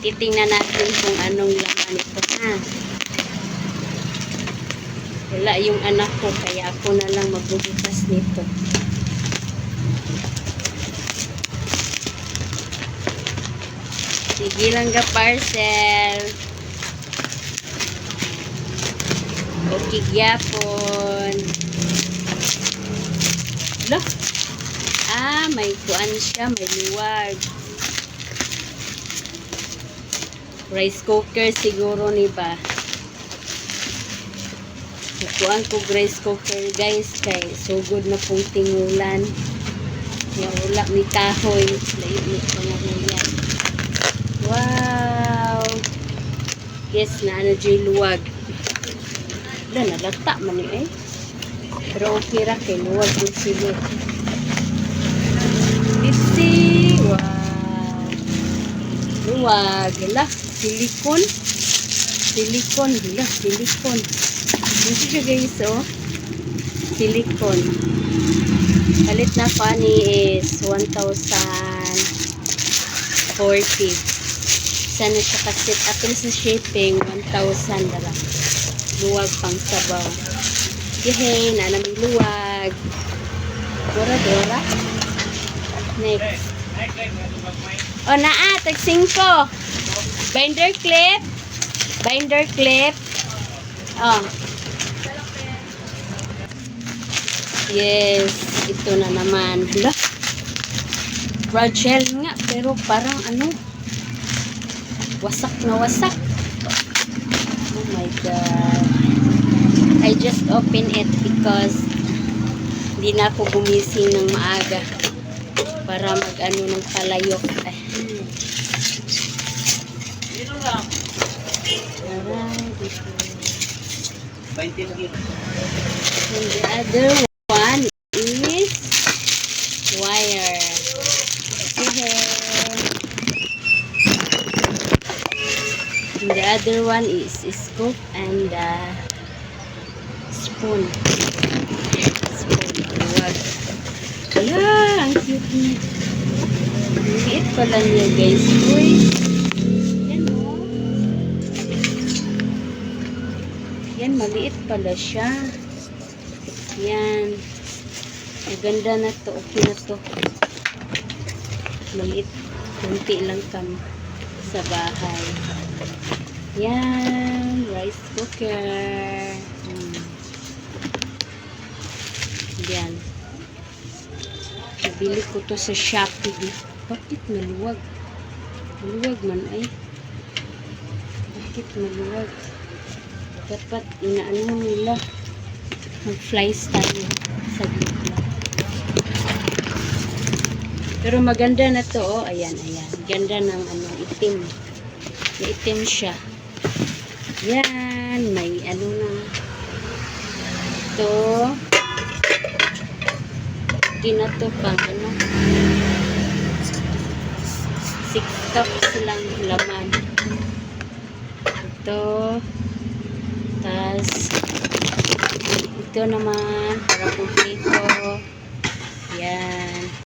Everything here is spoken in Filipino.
Titingnan natin kung anong laman ito, ha. Wala yung anak ko, kaya ako na lang magbubukas nito. Sige lang ka parcel. Okay, gyapon. Look. May kuan siya, may luwag. Rice cooker siguro ni ba? Kuan ko rice cooker guys, kay sugod na pong tingulan. Yung ulak ni kahoy. Lainit ko na yan. Wow! Yes, na ano dyan luwag. Wala, nalata man eh. Pero okay ra kay luwag yung sili. 50! Wow! Luwag. Hala, silikon. Silikon. Hala, silikon. Ito siya guys, oh. Silikon. Palit na pa ni is 1,040. Sana siya kasit. Atin sa shipping, 1,000 dala. Luwag pang sabaw. Yehey, nanaming luwag. Dora. Next. O, tag 5. Binder clip. Binder clip. Oh. Yes, ito na naman. Hala. Fragile nga, pero parang ano, wasak na wasak. Oh my God. I just opened it because hindi na ako gumising ng maaga para mag-ano ng palayok. Dito lang. And the other one is wire. And the other one is scoop and spoon. Luwag. Wala, ang cute niya. Liit pala niya guys. Uy. Yan o. Yan, maliit pala siya. Yan. Maganda na to. Okay na to. Maliit. Kunti lang kami sa bahay. Yan. Rice cooker. Yan. Nabili ko to sa Shopee. Bakit maluwag? Maluwag man ay. Bakit maluwag? Dapat inaano nila. Mag-flies tayo sa gitna. Pero maganda na to, oh. Ayan. Ganda ng ano, itim. May itim siya. Yan. May ano na. Ito. Okay na to pang ano. 6 cups lang laman. Ito. Tas ito naman para kumpleto. Yan.